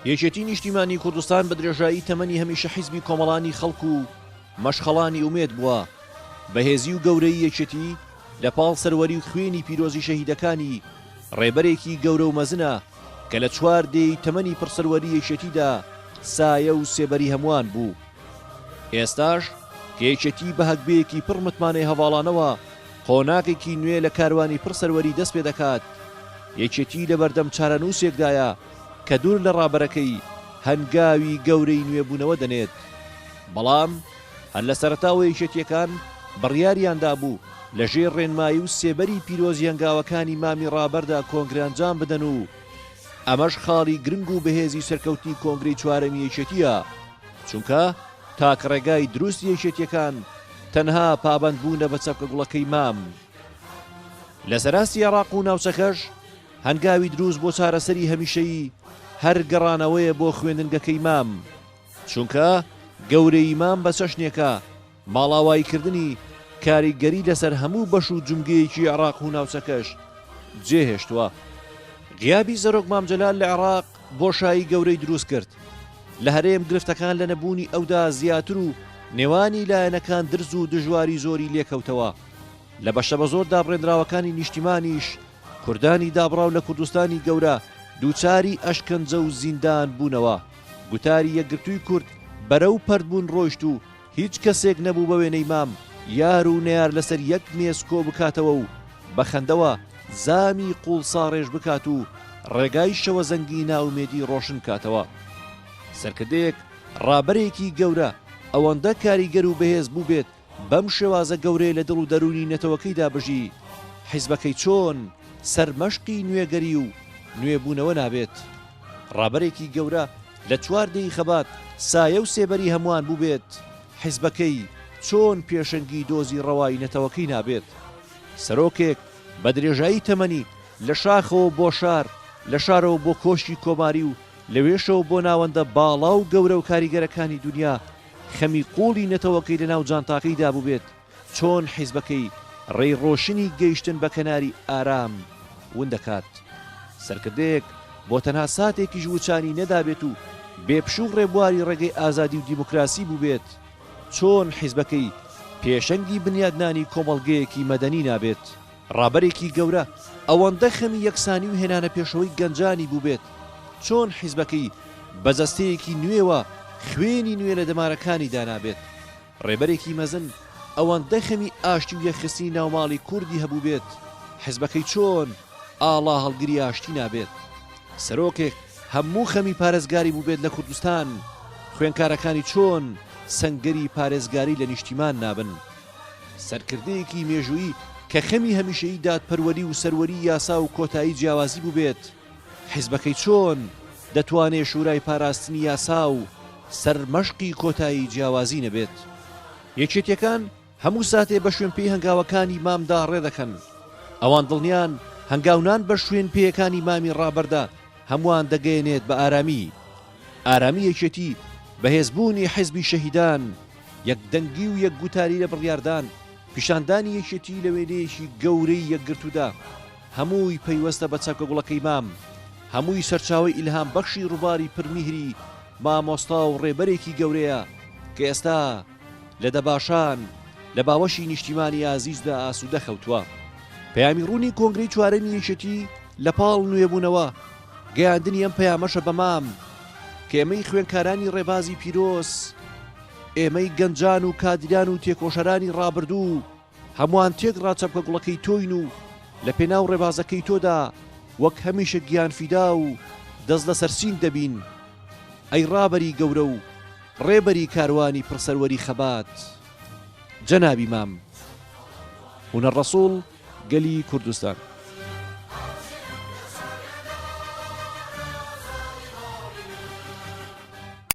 یەکێتی نیشتیمانی کوردستان بە درێژایی تەمەنی هەمیشە حیزبی کۆمەڵانی خەڵک و مەشخەڵانی ئومێد بووە. بەهێزی و گەورەی یەکێتی لە پاڵ سەروەری و خوێنی پیرۆزی شەهیدەکانی ڕێبەرێکی گەورە و مەزنە کە لە 4 دێی تەمەنی پڕسەروەری یەکێتیدا سایە و سێبەری هەمووان بوو. ئێستاش کە یەکێتی بە هەگبەیەکی پڕ متمانەی هەواڵانەوە قۆناغێکی نوێ لە کاروانی پڕسەروەری دەست پێ دەکات، یەکێتی لە بەردەم چارەنووسێکدایە کە دوور لە ڕابەرەکەی هەنگاوی گەورەی نوێبوونەوە دەنێت. بەڵام هەر لە سەرەتاوە یەکێتیەکان بڕیاریاندا بوو لەژێر ڕێنمایی و سێبەری پیرۆزی هەنگاوەکانی مامی ڕابەردا کۆنگرانجام بدەن و ئەمەش خاڵی گرنگ و بەهێزی سەرکەوتنی کۆنگرەی چوارەمی یەکێتیە، چونکە تاکە ڕێگای دروست یەکێتیەکان تەنها پابەند بوونە بە چەپکە گوڵەکەی مام. لە سەراستی عێراق و ناوچەکەش هەنگاوی دروست بۆ چارەسەری هەمیشەیی هەر گەڕانەوەیە بۆ خوێندنگەکەی مام، چونکە گەورەی مام بە چەشنێکە ماڵاواییکردنی کاریگەری لەسەر هەموو بەش و جومگەیەکی عێراق و ناوچەکەش جێهێشتووە. غیابی زەرۆک مام جەلال لە عێراق بۆشایی گەورەی دروست کرد. لە هەرێم گرفتەکان لە نەبوونی ئەودا زیاتر و نێوانی لایەنەکان درز و دژواری زۆری لێکەوتەوە. لە بەشە بە زۆر دابڕێنراوەکانی نیشتیمانیش کوردانی دابڕاو لە کوردستانی گەورە دووچاری ئەشکەنجە و زیندان بوونەوە. گوتاری یەکگرتووی کورد بەرەو پەردبوون ڕۆیشت و هیچ کەسێک نەبوو بە وێنەی مام یار و نەیار لەسەر یەک مێز کۆ بکاتەوە و بەخەندەوە زامی قوڵ ساڕێژ بکات و ڕێگای شەوە زەنگی ناومێدی ڕۆشن کاتەوە. سەرکردەیەک ڕابەرێکی گەورە ئەوەندە کاریگەر و بەهێز بوو بێت بەم شێوازە گەورەی لە دڵ و دەرونی نەتەوەکەیدا بژی حیزبەکەی چۆن سەرمەشقی نوێگەری و نوێبوونەوە نابێت. ڕابەرێکی گەورە لە 4 دێی خەبات سایە و سێبەری هەمووان بوو بێت حیزبەکەی چۆن پێشەنگی دۆزی ڕەوای نەتەوەکەی نابێت. سەرۆکێک بە درێژایی تەمەنی لە شاخەوە بۆ شار، لە شارەوە بۆ کۆشی کۆماری و لەوێشەوە بۆ ناوەندە باڵا و گەورە و کاریگەرەکانی دنیا خەمی قوڵی نەتەوەکەی لە ناو جانتاقیدا بوو بێت چۆن حیزبەکەی ڕێی ڕۆشنی گەیشتن بە کەناری ئارام ون دەکات. سەرکردەیەک بۆ تەنها ساتێکیش وچانی نەدابێت و بێپشوو ڕێبواری ڕێگەی ئازادی و دیموکراسی بوو بێت چۆن حیزبەکەی پێشەنگی بنیادنانی کۆمەڵگەیەکی مەدەنی نابێت. ڕابەرێکی گەورە ئەوەندە خەمی یەکسانی و هێنانە پێشەوەی گەنجانی بوو بێت چۆن حیزبەکەی بەجەستەیەکی نوێوە خوێنی نوێ لە دەمارەکانی دانابێت. ڕێبەرێکی مەزن ئەوەندە خەمی ئاشتی و یەخستنی ناوماڵی کوردی هەبوو بێت حیزبەکەی چۆن ئاڵا هەڵگری ئاشتی نابێت. سەرۆکێک هەموو خەمی پارێزگاری بوو بێت لە کوردستان خوێنکارەکانی چۆن سەنگەری پارێزگاری لە نیشتیمان نابن. سەرکردەیەکی مێژوویی کە خەمی هەمیشەیی دادپەروەری و سەروەری یاسا و کۆتایی جیاوازی بوو بێت حیزبەکەی چۆن دەتوانێت شورای پاراستنی یاسا و سەرمەشقی کۆتایی جیاوازی نەبێت. یەکێتیەکان هەموو ساتێ بە شوێن پێی هەنگاوەکانی مامدا ڕێدەکەن. ئەوان دڵنیان هەنگاونان بە شوێن پێیەکانی مامی ڕابەردا هەمووان دەگەیەنێت بە ئارامی. ئارامی یەکێتی بەهێزبوونی حیزبی شەهیدان، یەکدەنگی و یەکگوتاری لە بڕیاردان، پیشاندانی یەکێتی لە وێنەیەکی گەورەی یەکگرتوودا هەمووی پەیوەستە بە چاکە گوڵەکەی مام، هەمووی سەرچاوی ئیلهام بەخشی ڕووباری پرمیهری مامۆستا و ڕێبەرێکی گەورەیە کە ئێستا لە دەباشان لە باوەشی نیشتیمانی ئازیزدا ئاسوودە خەوتووە. پەیامی ڕوونی کۆنگرەی چوارەمی یەکێتی لە پاڵ نوێبوونەوە گەیاندنی ئەم پەیامەشە بە مام کە ئێمەی خوێنکارانی ڕێبازی پیرۆز، ئێمەی گەنجان و کادران و تێکۆشەرانی ڕابردوو هەمووان تێک ڕاچەپکە گوڵەکەی تۆین و لە پێناو ڕێبازەکەی تۆدا وەک هەمیشە گیانفیدا و دەست لە سەرسین دەبین. ئەی ڕابەری گەورە و ڕێبەری کاروانی پڕسەروەری خەبات جەنابی مام. هونەر ڕەسوڵ گەلی کوردستان.